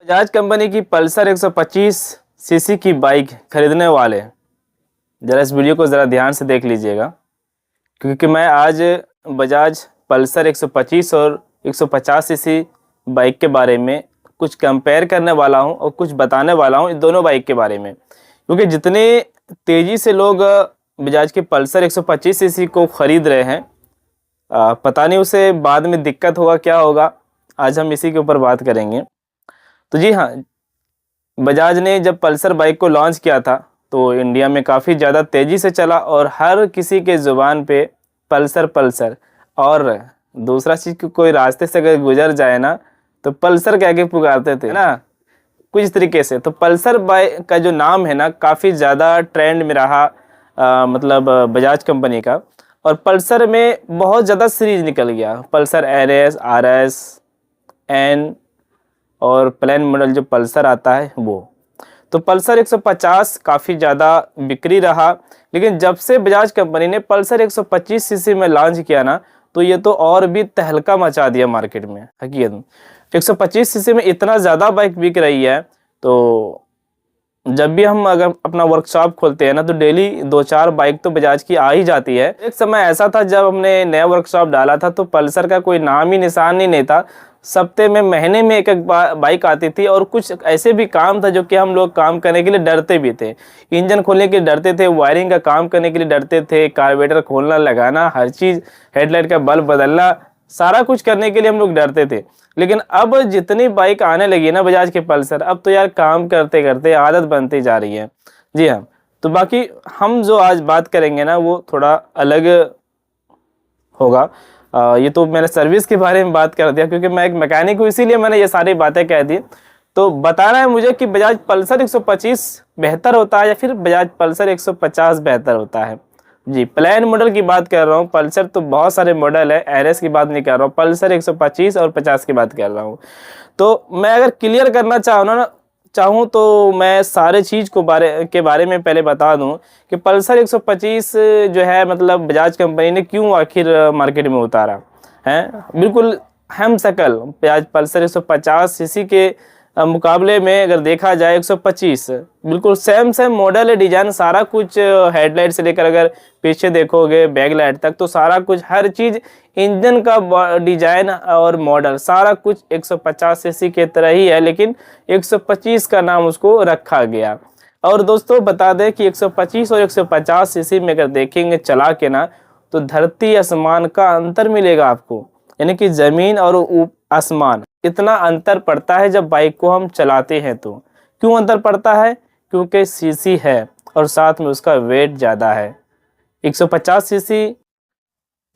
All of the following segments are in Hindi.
बजाज कंपनी की पल्सर 125 सीसी की बाइक खरीदने वाले ज़रा इस वीडियो को ज़रा ध्यान से देख लीजिएगा, क्योंकि मैं आज बजाज पल्सर 125 और 150 सीसी बाइक के बारे में कुछ कंपेयर करने वाला हूं और कुछ बताने वाला हूं इन दोनों बाइक के बारे में। क्योंकि जितने तेज़ी से लोग बजाज की पल्सर 125 सीसी को ख़रीद रहे हैं, पता नहीं उसे बाद में दिक्कत होगा क्या होगा। आज हम इसी के ऊपर बात करेंगे। तो जी हाँ, बजाज ने जब पल्सर बाइक को लॉन्च किया था तो इंडिया में काफ़ी ज़्यादा तेज़ी से चला और हर किसी के ज़ुबान पे पल्सर पल्सर। और दूसरा चीज़ कि कोई रास्ते से अगर गुजर जाए ना तो पल्सर कह के पुकारते थे ना, कुछ इस तरीके से। तो पल्सर बाइक का जो नाम है ना काफ़ी ज़्यादा ट्रेंड में रहा, मतलब बजाज कंपनी का। और पल्सर में बहुत ज़्यादा सीरीज निकल गया, पल्सर NS, RS, N और प्लेन मॉडल जो पल्सर आता है वो। तो पल्सर 150 काफ़ी ज़्यादा बिक्री रहा, लेकिन जब से बजाज कंपनी ने पल्सर 125 सीसी में लॉन्च किया ना तो ये तो और भी तहलका मचा दिया मार्केट में। हकीकत में 125 सीसी में इतना ज़्यादा बाइक बिक रही है, तो जब भी हम अगर अपना वर्कशॉप खोलते हैं ना तो डेली 2-4 बाइक तो बजाज की आ ही जाती है। एक समय ऐसा था जब हमने नया वर्कशॉप डाला था तो पल्सर का कोई नाम ही निशान ही नहीं था। सप्ते में, महीने में एक बाइक आती थी और कुछ ऐसे भी काम था जो कि हम लोग काम करने के लिए डरते भी थे। इंजन खोलने के लिए डरते थे, वायरिंग का काम करने के लिए डरते थे, कार्बोरेटर खोलना लगाना, हर चीज़, हेडलाइट का बल्ब बदलना, सारा कुछ करने के लिए हम लोग डरते थे। लेकिन अब जितनी बाइक आने लगी ना बजाज के पल्सर, अब तो यार काम करते करते आदत बनती जा रही है। जी हाँ, तो बाकी हम जो आज बात करेंगे ना वो थोड़ा अलग होगा। ये तो मैंने सर्विस के बारे में बात कर दिया क्योंकि मैं एक मैकेनिक हूँ, इसीलिए मैंने ये सारी बातें कह दी। तो बताना है मुझे कि बजाज पल्सर 125 बेहतर होता है या फिर बजाज पल्सर 150 बेहतर होता है। जी, प्लेन मॉडल की बात कर रहा हूँ। पल्सर तो बहुत सारे मॉडल है, RS की बात नहीं कर रहा हूँ, पल्सर 125 और 50 की बात कर रहा हूँ। तो मैं अगर क्लियर करना चाहूँ तो मैं सारे चीज़ के बारे में पहले बता दूं कि पल्सर 125 जो है, मतलब बजाज कंपनी ने क्यों आखिर मार्केट में उतारा है। बिल्कुल हम शकल बजाज पल्सर 150 सीसी के मुकाबले में अगर देखा जाए 125 बिल्कुल सेम मॉडल है, डिजाइन सारा कुछ, हेडलाइट से लेकर अगर पीछे देखोगे बैक लाइट तक तो सारा कुछ, हर चीज़, इंजन का डिजाइन और मॉडल सारा कुछ 150 सीसी के तरह ही है, लेकिन 125 का नाम उसको रखा गया। और दोस्तों बता दें कि 125 और 150 सीसी में अगर देखेंगे चला के ना तो धरती आसमान का अंतर मिलेगा आपको, यानी कि ज़मीन और आसमान इतना अंतर पड़ता है जब बाइक को हम चलाते हैं। तो क्यों अंतर पड़ता है? क्योंकि सीसी है और साथ में उसका वेट ज़्यादा है। 150 सीसी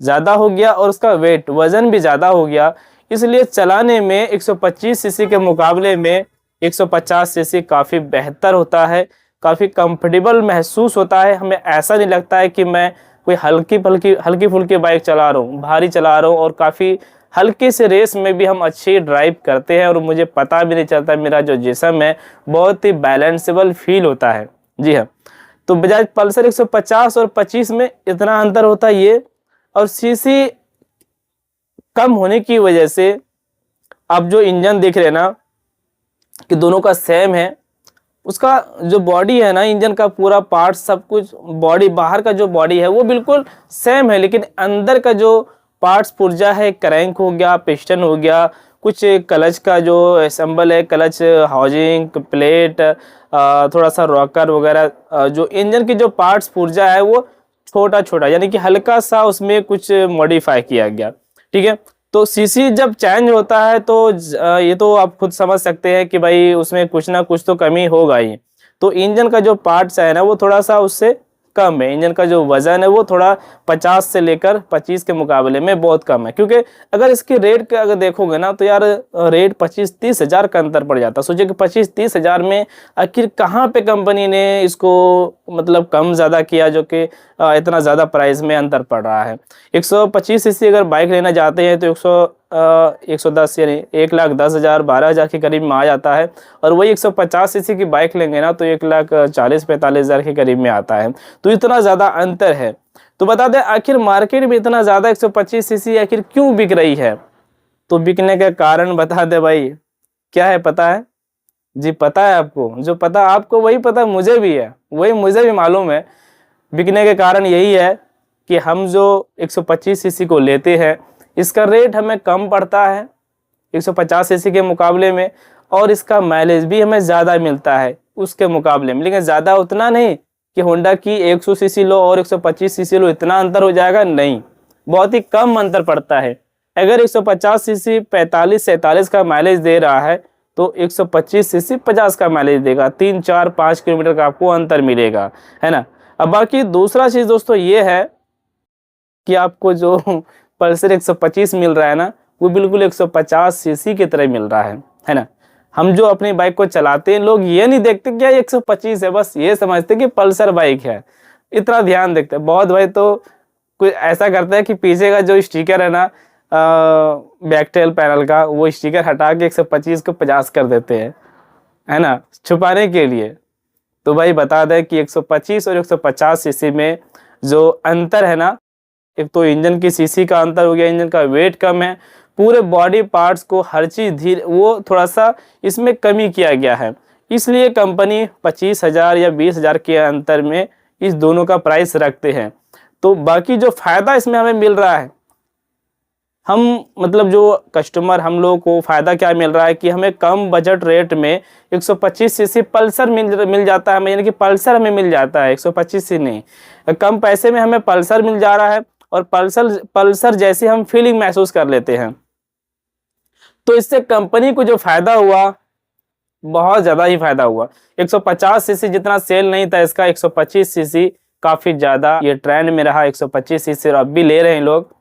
ज़्यादा हो गया और उसका वेट, वज़न भी ज़्यादा हो गया, इसलिए चलाने में 125 सीसी के मुकाबले में 150 सीसी काफ़ी बेहतर होता है, काफ़ी कंफर्टेबल महसूस होता है। हमें ऐसा नहीं लगता है कि मैं कोई हल्की फुल्की बाइक चला रहा हूँ, भारी चला रहा हूँ। और काफ़ी हल्के से रेस में भी हम अच्छी ड्राइव करते हैं और मुझे पता भी नहीं चलता, मेरा जो जिस्म है बहुत ही बैलेंसेबल फील होता है। जी हाँ, तो बजाज पल्सर 150 और 25 में इतना अंतर होता है ये। और सीसी कम होने की वजह से आप जो इंजन देख रहे हैं ना कि दोनों का सेम है, उसका जो बॉडी है ना, इंजन का पूरा पार्ट, सब कुछ, बॉडी, बाहर का जो बॉडी है वो बिल्कुल सेम है, लेकिन अंदर का जो पार्ट्स पुर्जा है, क्रैंक हो गया, पिस्टन हो गया, कुछ क्लच का जो असेंबल है, क्लच हाउसिंग, प्लेट, थोड़ा सा रॉकर वगैरह, जो इंजन के जो पार्ट्स पुर्जा है वो छोटा छोटा, यानी कि हल्का सा उसमें कुछ मॉडिफाई किया गया। ठीक है, तो सीसी जब चेंज होता है तो ये तो आप खुद समझ सकते हैं कि भाई उसमें कुछ ना कुछ तो कमी होगा ही। तो इंजन का जो पार्ट्स है ना वो थोड़ा सा उससे कम है, इंजन का जो वजन है वो थोड़ा 50 से लेकर 25 के मुकाबले में बहुत कम है। क्योंकि अगर इसके रेट का अगर देखोगे ना तो यार रेट 25-30 हज़ार का अंतर पड़ जाता है। सोचिए कि 25-30 हज़ार में आखिर कहाँ पे कंपनी ने इसको मतलब कम ज़्यादा किया जो कि इतना ज़्यादा प्राइस में अंतर पड़ रहा है। 125 सीसी अगर बाइक लेना चाहते हैं तो 110 यानी 1,10,000 12,000 के करीब में आ जाता है। और वही 150 सीसी की बाइक लेंगे ना तो 1,40,45,000 के करीब में आता है। तो इतना ज़्यादा अंतर है। तो बता दें आखिर मार्केट में इतना ज़्यादा 125 सीसी आखिर क्यों बिक रही है? तो बिकने का कारण बता दे भाई, क्या है पता है? जी पता है आपको, जो पता आपको वही पता मुझे भी है, वही मुझे भी मालूम है। बिकने के कारण यही है कि हम जो 125 सीसी को लेते हैं इसका रेट हमें कम पड़ता है 150 सीसी के मुकाबले में, और इसका माइलेज भी हमें ज़्यादा मिलता है उसके मुकाबले में। लेकिन ज़्यादा उतना नहीं कि होंडा की 100 सीसी लो और 125 सीसी लो, इतना अंतर हो जाएगा, नहीं, बहुत ही कम अंतर पड़ता है। अगर 150 सीसी 45-47 का माइलेज दे रहा है तो 125 सीसी 50 का माइलेज देगा, 3-4-5 किलोमीटर का आपको अंतर मिलेगा, है ना। अब बाकी दूसरा चीज़ दोस्तों ये है कि आपको जो पल्सर 125 मिल रहा है ना, वो बिल्कुल 150 सीसी की तरह मिल रहा है ना। हम जो अपनी बाइक को चलाते हैं लोग ये नहीं देखते क्या 125 है, बस ये समझते कि पल्सर बाइक है, इतना ध्यान देखते हैं। बहुत भाई तो कोई ऐसा करता है कि पीछे का जो स्टिकर है ना बैकटेल पैनल का, वो स्टिकर हटा के 125 को 50 कर देते हैं, है ना, छुपाने के लिए। तो भाई बता दें कि 125 और 150 सीसी में जो अंतर है ना, एक तो इंजन की सीसी का अंतर हो गया, इंजन का वेट कम है, पूरे बॉडी पार्ट्स को हर चीज़ धीरे वो थोड़ा सा इसमें कमी किया गया है, इसलिए कंपनी 25,000 या 20,000 के अंतर में इस दोनों का प्राइस रखते हैं। तो बाकी जो फ़ायदा इसमें हमें मिल रहा है, हम मतलब जो कस्टमर हम लोगों को फ़ायदा क्या मिल रहा है कि हमें कम बजट रेट में 125 सीसी पल्सर मिल जाता है हमें, यानी कि पल्सर हमें मिल जाता है 125 सीसी नहीं, कम पैसे में हमें पल्सर मिल जा रहा है, और पल्सर जैसे हम फीलिंग महसूस कर लेते हैं। तो इससे कंपनी को जो फ़ायदा हुआ, बहुत ज़्यादा ही फ़ायदा हुआ। 150 सीसी जितना सेल नहीं था इसका, 125 सीसी काफ़ी ज़्यादा ये ट्रेंड में रहा 125 सीसी, और अब भी ले रहे हैं लोग।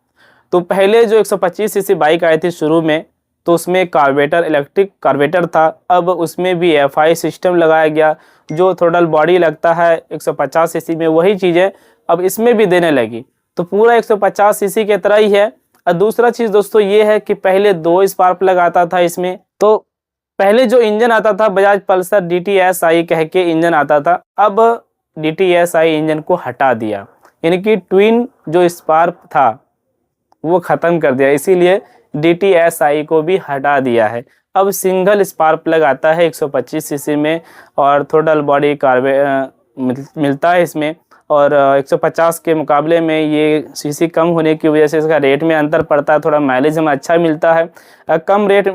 तो पहले जो 125 सीसी बाइक आई थी शुरू में, तो उसमें कार्बोरेटर, इलेक्ट्रिक कार्बोरेटर था, अब उसमें भी एफआई सिस्टम लगाया गया, जो थ्रोटल बॉडी लगता है 150 सीसी में, वही चीज़ें अब इसमें भी देने लगी। तो पूरा 150 सीसी के तरह ही है। और दूसरा चीज़ दोस्तों ये है कि पहले 2 स्पार्क प्लग आता था इसमें, तो पहले जो इंजन आता था बजाज पल्सर DTSI कह के इंजन आता था, अब DTSI इंजन को हटा दिया, यानी कि ट्विन जो स्पार्क था वो ख़त्म कर दिया, इसीलिए DTSI को भी हटा दिया है। अब सिंगल स्पार्क प्लग आता है 125 सीसी में, और थ्रोटल बॉडी मिलता है इसमें, और 150 के मुकाबले में ये सीसी कम होने की वजह से इसका रेट में अंतर पड़ता है, थोड़ा माइलेज हमें अच्छा मिलता है। कम रेट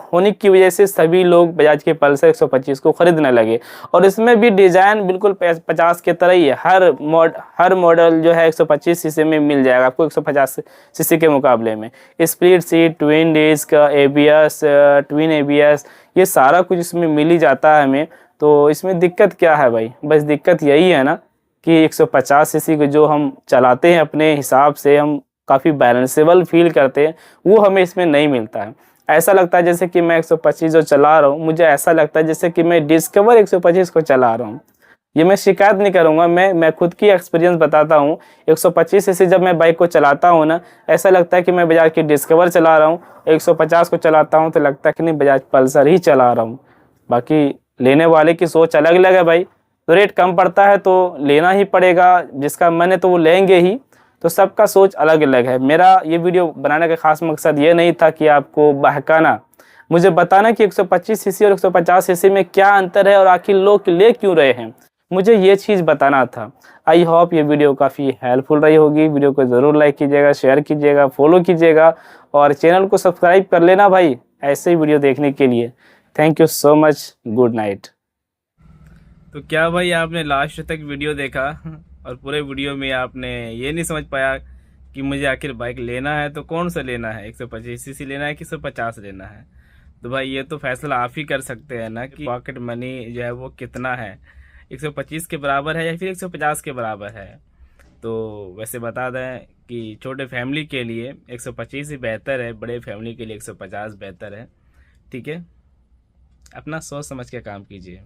होने की वजह से सभी लोग बजाज के पल्सर 125 को ख़रीदने लगे, और इसमें भी डिज़ाइन बिल्कुल 50 के तरह ही है। हर मॉडल जो है 125 सीसी में मिल जाएगा आपको 150 सीसी के मुकाबले में। Split seat, twin disc, ABS, twin ABS, ये सारा कुछ इसमें मिल ही जाता है हमें। तो इसमें दिक्कत क्या है भाई, बस दिक्कत यही है ना कि 150 सीसी को जो हम चलाते हैं अपने हिसाब से, हम काफ़ी बैलेंसेबल फील करते हैं, वो हमें इसमें नहीं मिलता है। ऐसा लगता है जैसे कि मैं 125 जो चला रहा हूँ, मुझे ऐसा लगता है जैसे कि मैं डिस्कवर 125 को चला रहा हूँ। ये मैं शिकायत नहीं करूँगा, मैं खुद की एक्सपीरियंस बताता हूँ। 125 सीसी जब मैं बाइक को चलाता हूँ ना, ऐसा लगता है कि मैं बजाज की डिस्कवर चला रहा हूँ। 150 को चलाता हूँ तो लगता है कि नहीं, बजाज पल्सर ही चला रहा हूँ। बाकी लेने वाले की सोच अलग अलग है भाई, तो रेट कम पड़ता है तो लेना ही पड़ेगा, जिसका मन है तो वो लेंगे ही। तो सबका सोच अलग अलग है। मेरा ये वीडियो बनाने का खास मकसद ये नहीं था कि आपको बहकाना, मुझे बताना कि 125 सीसी और 150 सीसी में क्या अंतर है और आखिर लोग ले क्यों रहे हैं, मुझे ये चीज़ बताना था। आई होप ये वीडियो काफ़ी हेल्पफुल रही होगी। वीडियो को ज़रूर लाइक कीजिएगा, शेयर कीजिएगा, फॉलो कीजिएगा, और चैनल को सब्सक्राइब कर लेना भाई, ऐसे ही वीडियो देखने के लिए। Thank you so much, good night. तो क्या भाई आपने लास्ट तक वीडियो देखा, और पूरे वीडियो में आपने ये नहीं समझ पाया कि मुझे आखिर बाइक लेना है तो कौन सा लेना है, 125 सीसी लेना है कि 150 लेना है। तो भाई ये तो फैसला आप ही कर सकते हैं ना कि पॉकेट मनी जो है वो कितना है, 125 के बराबर है या फिर 150 के बराबर है। तो वैसे बता दें कि छोटे फैमिली के लिए 125 ही बेहतर है, बड़े फैमिली के लिए 150 बेहतर है। ठीक है, अपना सोच समझ के काम कीजिए।